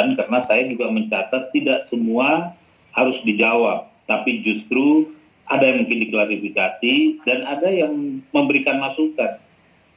pertanyaan karena saya juga mencatat tidak semua harus dijawab, tapi justru ada yang mungkin diklarifikasi dan ada yang memberikan masukan.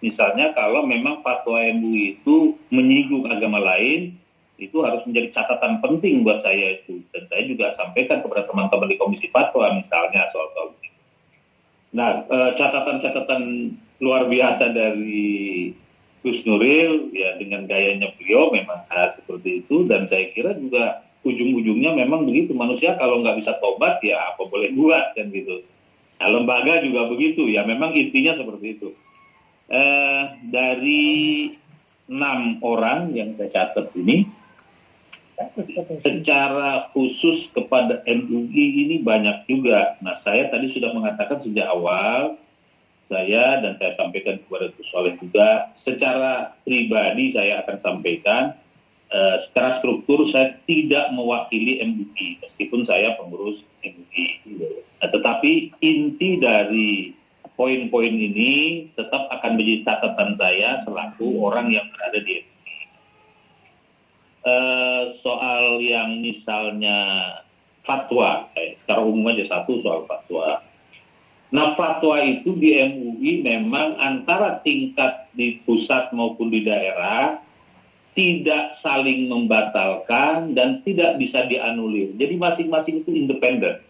Misalnya kalau memang fatwa MUI itu menyinggung agama lain, itu harus menjadi catatan penting buat saya itu. Dan saya juga sampaikan kepada teman-teman di Komisi Fatwa misalnya soal ini. Nah, catatan-catatan luar biasa dari Gus Nuril, ya dengan gayanya beliau memang seperti itu. Dan saya kira juga ujung-ujungnya memang begitu. Manusia kalau nggak bisa tobat, ya apa boleh buat kan gitu. Nah, lembaga juga begitu, ya memang intinya seperti itu. Dari 6 orang yang saya catat ini, secara khusus kepada MUI ini banyak juga. Nah, saya tadi sudah mengatakan sejak awal, saya dan saya sampaikan kepada Gus Soleh juga, secara pribadi saya akan sampaikan, secara struktur saya tidak mewakili MUI, meskipun saya pengurus MUI. Nah, tetapi inti dari poin-poin ini tetap akan menjadi catatan saya selaku orang yang berada di MUI. Soal yang misalnya fatwa, secara umum aja satu soal fatwa. Nah, fatwa itu di MUI memang antara tingkat di pusat maupun di daerah tidak saling membatalkan dan tidak bisa dianulir. Jadi masing-masing itu independen.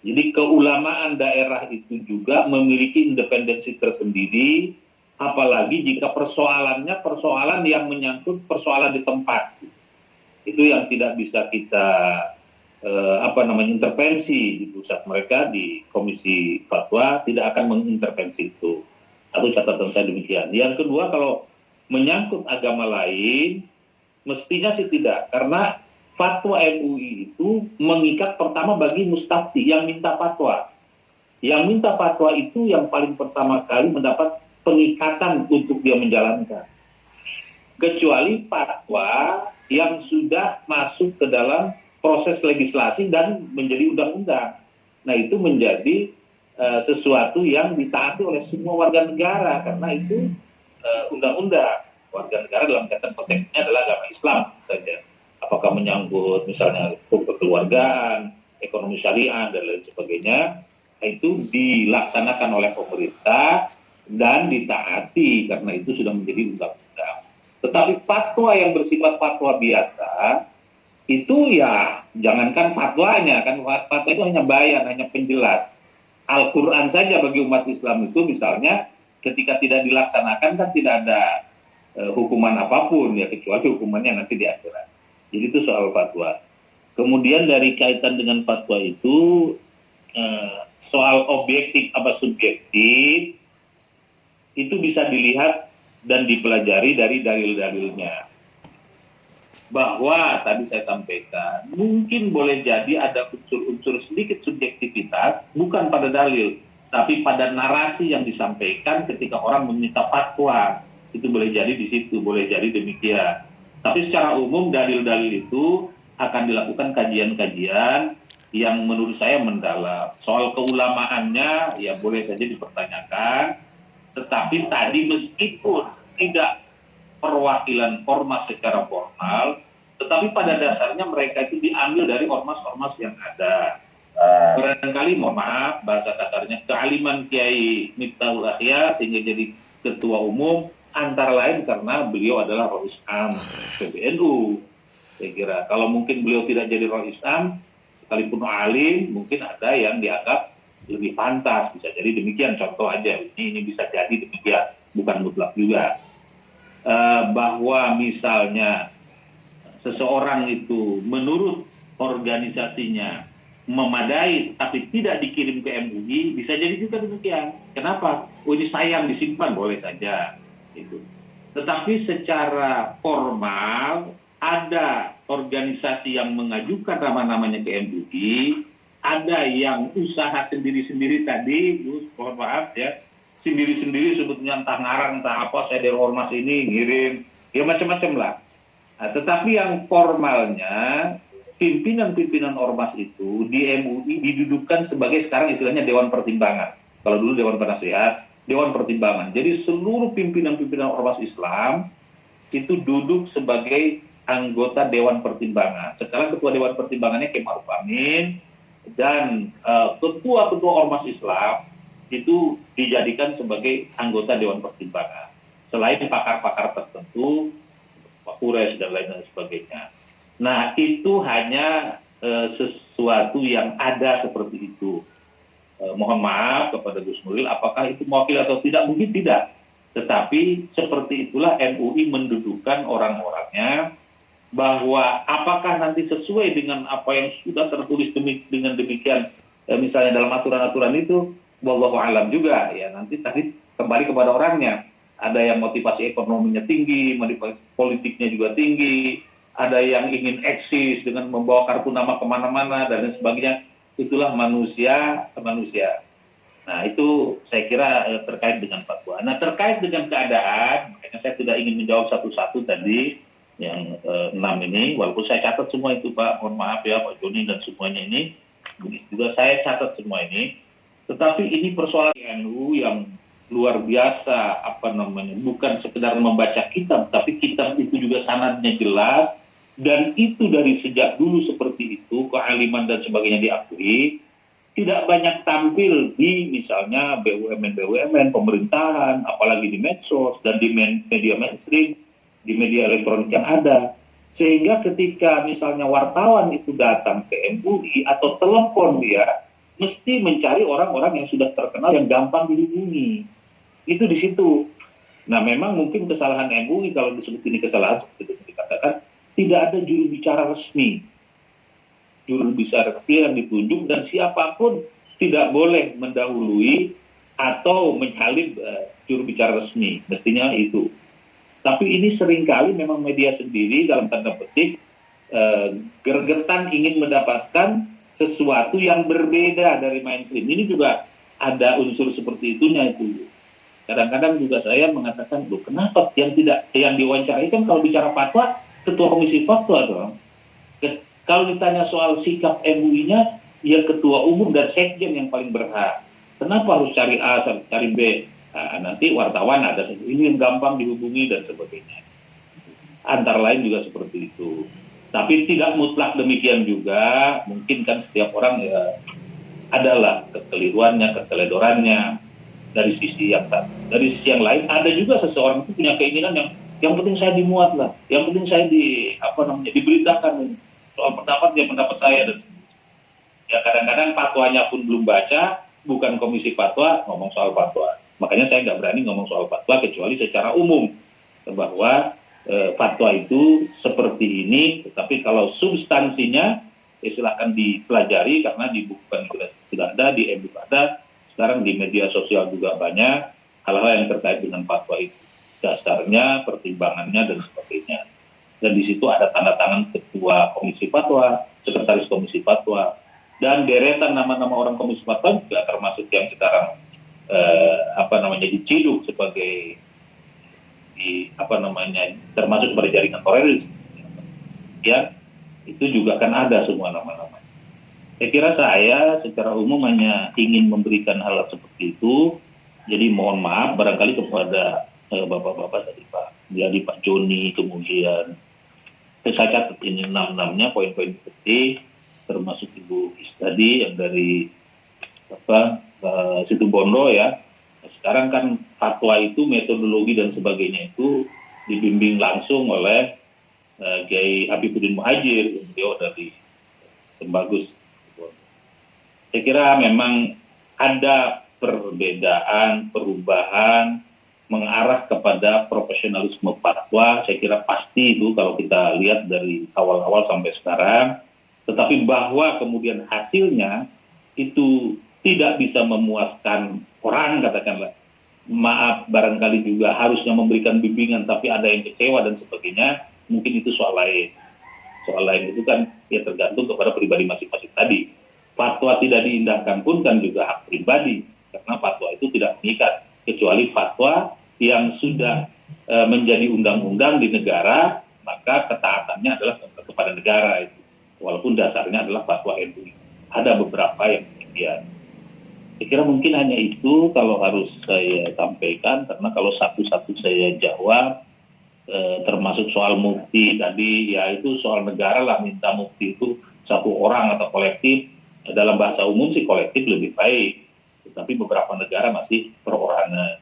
Jadi keulamaan daerah itu juga memiliki independensi tersendiri, apalagi jika persoalannya persoalan yang menyangkut persoalan di tempat. Itu yang tidak bisa kita intervensi di pusat. Mereka di Komisi Fatwa tidak akan mengintervensi itu. Satu catatan saya demikian. Yang kedua, kalau menyangkut agama lain, mestinya sih tidak, karena fatwa MUI itu mengikat pertama bagi mustafti yang minta fatwa. Yang minta fatwa itu yang paling pertama kali mendapat pengikatan untuk dia menjalankan. Kecuali fatwa yang sudah masuk ke dalam proses legislasi dan menjadi undang-undang. Nah, itu menjadi sesuatu yang ditaati oleh semua warga negara, karena itu undang-undang. Warga negara dalam kaitan konteksnya adalah agama Islam saja. Apakah menyangkut misalnya hukum kekeluargaan, ekonomi syariah, dan lain sebagainya, itu dilaksanakan oleh pemerintah dan ditaati karena itu sudah menjadi undang-undang. Tetapi fatwa yang bersifat fatwa biasa, itu ya jangankan fatwanya, kan fatwa itu hanya bayan, hanya penjelas. Al-Quran saja bagi umat Islam itu misalnya ketika tidak dilaksanakan kan tidak ada hukuman apapun, ya kecuali hukumannya nanti di akhirat. Jadi itu soal fatwa. Kemudian dari kaitan dengan fatwa itu, soal objektif apa subjektif, itu bisa dilihat dan dipelajari dari dalil-dalilnya. Bahwa tadi saya sampaikan, mungkin boleh jadi ada unsur-unsur sedikit subjektivitas, bukan pada dalil, tapi pada narasi yang disampaikan ketika orang meminta fatwa. Itu boleh jadi di situ, boleh jadi demikian. Tapi secara umum dalil-dalil itu akan dilakukan kajian-kajian yang menurut saya mendalam. Soal keulamaannya ya boleh saja dipertanyakan, tetapi tadi meskipun tidak perwakilan ormas secara formal, tetapi pada dasarnya mereka itu diambil dari ormas-ormas yang ada. Barangkali, mohon maaf, bahasa kasarnya, kealiman Kiai Miftahul Ahya sehingga jadi ketua umum, antara lain karena beliau adalah Rois Am PBNU. Saya kira kalau mungkin beliau tidak jadi Rois Am, sekalipun alim, mungkin ada yang dianggap lebih pantas. Bisa jadi demikian, contoh aja. Ini bisa jadi demikian, bukan mutlak juga. Bahwa misalnya seseorang itu menurut organisasinya memadai tapi tidak dikirim ke MUI, bisa jadi juga demikian. Kenapa? Oh, ini sayang disimpan, boleh saja. Itu. Tetapi secara formal ada organisasi yang mengajukan nama-namanya ke MUI, ada yang usaha sendiri-sendiri tadi, mohon maaf ya, sendiri-sendiri sebetulnya entah ngarang entah apa, saya dari ormas ini ngirim, ya macam-macam lah. Nah, tetapi yang formalnya pimpinan-pimpinan ormas itu di MUI didudukkan sebagai sekarang istilahnya Dewan Pertimbangan. Kalau dulu Dewan Penasehat, Dewan Pertimbangan. Jadi seluruh pimpinan-pimpinan ormas Islam itu duduk sebagai anggota Dewan Pertimbangan. Sekarang Ketua Dewan Pertimbangannya Kiai Ma'ruf Amin, dan ketua-ketua ormas Islam itu dijadikan sebagai anggota Dewan Pertimbangan. Selain pakar-pakar tertentu, Pak Kures dan lain sebagainya. Nah, itu hanya sesuatu yang ada seperti itu. Mohon maaf kepada Gus Nuril, apakah itu mewakili atau tidak? Mungkin tidak. Tetapi seperti itulah MUI mendudukan orang-orangnya, bahwa apakah nanti sesuai dengan apa yang sudah tertulis dengan demikian, misalnya dalam aturan-aturan itu, wallahu alam juga. Ya, nanti tadi kembali kepada orangnya. Ada yang motivasi ekonominya tinggi, motivasi politiknya juga tinggi, ada yang ingin eksis dengan membawa kartu nama kemana-mana dan lain sebagainya. Itulah manusia. Nah, itu saya kira terkait dengan fatwa. Nah, terkait dengan keadaan, makanya saya tidak ingin menjawab satu-satu tadi yang 6 ini, walaupun saya catat semua itu Pak, mohon maaf ya Pak Joni dan semuanya ini, juga saya catat semua ini. Tetapi ini persoalan NU yang luar biasa, bukan sekedar membaca kitab, tapi kitab itu juga sanadnya jelas, dan itu dari sejak dulu seperti itu, kealiman dan sebagainya diakui, tidak banyak tampil di misalnya BUMN pemerintahan, apalagi di medsos dan di media mainstream, di media elektronik yang ada. Sehingga ketika misalnya wartawan itu datang ke MUI atau telepon dia, mesti mencari orang-orang yang sudah terkenal yang gampang dihubungi. Itu di situ. Nah, memang mungkin kesalahan MUI, kalau disebut ini kesalahan seperti itu dikatakan, tidak ada juru bicara resmi. Juru bicara resmi yang ditunjuk, dan siapapun tidak boleh mendahului atau menyalip juru bicara resmi. Mestinya itu. Tapi ini seringkali memang media sendiri dalam tanda petik gergetan ingin mendapatkan sesuatu yang berbeda dari mainstream. Ini juga ada unsur seperti itunya itu. Kadang-kadang juga saya mengatakan, loh, kenapa yang diwawancarai kan kalau bicara fatwa ketua komisi fatwa dong. Kalau ditanya soal sikap MUI-nya, ya ketua umum dan sekjen yang paling berhak. Kenapa harus cari A, cari B? Nah, nanti wartawan ada ini yang gampang dihubungi dan sebagainya. Antara lain juga seperti itu. Tapi tidak mutlak demikian juga. Mungkin kan setiap orang ya adalah kekeliruannya, keteledorannya dari sisi yang satu. Dari sisi yang lain ada juga seseorang itu punya keinginan yang penting saya dimuat lah, yang penting saya diberitakan soal pendapat saya, dan ya kadang-kadang fatwanya pun belum baca, bukan komisi fatwa ngomong soal fatwa. Makanya saya nggak berani ngomong soal fatwa kecuali secara umum bahwa fatwa itu seperti ini, tetapi kalau substansinya silakan dipelajari karena di buku kan sudah ada, di e-book ada, sekarang di media sosial juga banyak hal-hal yang terkait dengan fatwa itu, dasarnya, pertimbangannya dan sebagainya. Dan di situ ada tanda tangan ketua komisi fatwa, sekretaris komisi fatwa, dan deretan nama-nama orang komisi fatwa juga termasuk yang sekarang diciduk sebagai termasuk pada jaringan teroris. Ya, itu juga kan ada semua nama-nama. Saya kira saya secara umum hanya ingin memberikan hal seperti itu. Jadi mohon maaf barangkali kepada bapak-bapak tadi Pak Joni, kemudian saya catat ini 6-6-nya poin-poin penting, termasuk Ibu Istadi yang dari Situ Bondo ya. Sekarang kan fatwa itu metodologi dan sebagainya itu dibimbing langsung oleh Kiai Habibuddin Muhajir, beliau dari Tembagus. Saya kira memang ada perbedaan, perubahan mengarah kepada profesionalisme fatwa. Saya kira pasti itu kalau kita lihat dari awal-awal sampai sekarang. Tetapi bahwa kemudian hasilnya itu tidak bisa memuaskan orang, katakanlah. Maaf, barangkali juga harusnya memberikan bimbingan, tapi ada yang kecewa dan sebagainya. Mungkin itu soal lain. Soal lain itu kan ya tergantung kepada pribadi masing-masing tadi. Fatwa tidak diindahkan pun kan juga hak pribadi. Karena fatwa itu tidak mengikat. Kecuali fatwa yang sudah menjadi undang-undang di negara, maka ketaatannya adalah kepada negara itu. Walaupun dasarnya adalah fatwa MUI. Ada beberapa yang demikian. Saya kira mungkin hanya itu kalau harus saya sampaikan, karena kalau satu-satu saya jawab, termasuk soal mufti tadi, ya itu soal negara lah, minta mufti itu satu orang atau kolektif. Dalam bahasa umum sih kolektif lebih baik, tapi beberapa negara masih perorangan.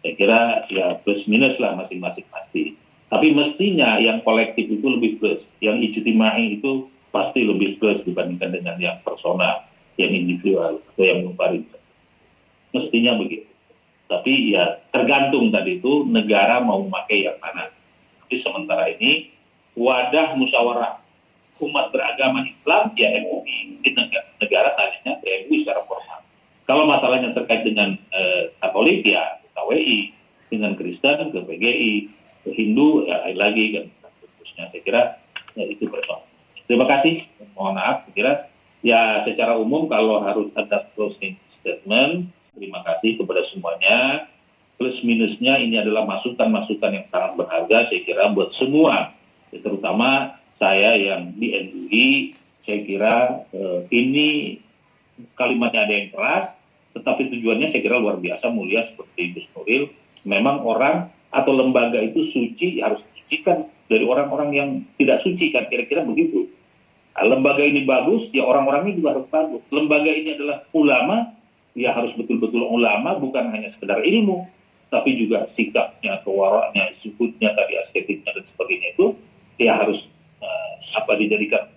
Saya kira ya plus minus lah masing-masing pasti. Tapi mestinya yang kolektif itu lebih plus, yang ijtimai itu pasti lebih plus dibandingkan dengan yang personal, yang individual atau yang munfarid. Mestinya begitu. Tapi ya tergantung tadi itu negara mau memakai yang mana. Tapi sementara ini wadah musyawarah umat beragama Islam ya MUI, mungkin negara tadinya ke MUI secara formal. Kalau masalahnya terkait dengan Katolik ya KWI, dengan Kristen ke PGI, ke Hindu ya lain lagi kan. Terusnya saya kira ya, itu persoalan. Terima kasih. Mohon maaf, saya kira ya secara umum kalau harus ada closing statement, terima kasih kepada semuanya. Plus minusnya ini adalah masukan-masukan yang sangat berharga saya kira buat semua, ya, terutama saya yang di NUI. Saya kira ini kalimatnya ada yang keras, tetapi tujuannya saya kira luar biasa mulia seperti Gus Nuril. Memang orang atau lembaga itu suci harus disucikan dari orang-orang yang tidak suci kan, kira-kira begitu. Nah, lembaga ini bagus, ya orang-orangnya juga harus bagus. Lembaga ini adalah ulama, ya harus betul-betul ulama, bukan hanya sekedar ilmu, tapi juga sikapnya, kewaranya, sukutnya, tadi asketiknya dan sebagainya itu ya harus dijadikan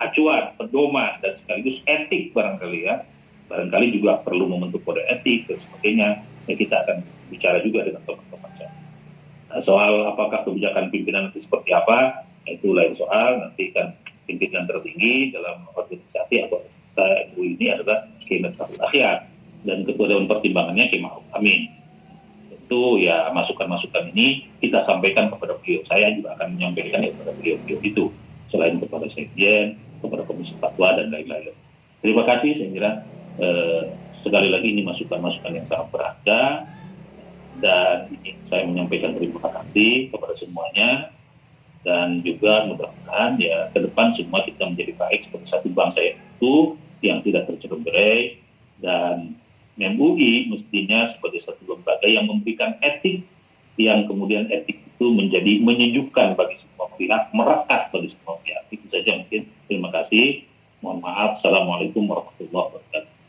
acuan, pedoman dan sekaligus etik barangkali ya. Barangkali juga perlu membentuk kode etik dan sebagainya. Ya kita akan bicara juga dengan teman-teman saya. Nah, soal apakah kebijakan pimpinan nanti seperti apa, itu lain soal. Nanti kan pimpinan tertinggi dalam organisasi atau MUI ini adalah Kiai Miftahul Akhyar dan ketua dewan pertimbangannya Kiai Ma'ruf Amin. Tentu ya masukan-masukan ini kita sampaikan kepada beliau. Saya juga akan menyampaikan kepada beliau itu, selain kepada Sekjen, kepada Komisi Fatwa dan lain-lain. Terima kasih, saya kira sekali lagi ini masukan-masukan yang sangat berharga dan ini saya menyampaikan terima kasih kepada semuanya dan juga mudah-mudahan ya ke depan semua kita menjadi baik sebagai satu bangsa itu yang tidak tercerai dan MUI mestinya sebagai satu lembaga yang memberikan etik yang kemudian etik itu menjadi menyejukkan bagi semua pihak, merekat bagi semua pihak. Itu saja mungkin. Terima kasih. Mohon maaf. Assalamualaikum warahmatullahi wabarakatuh.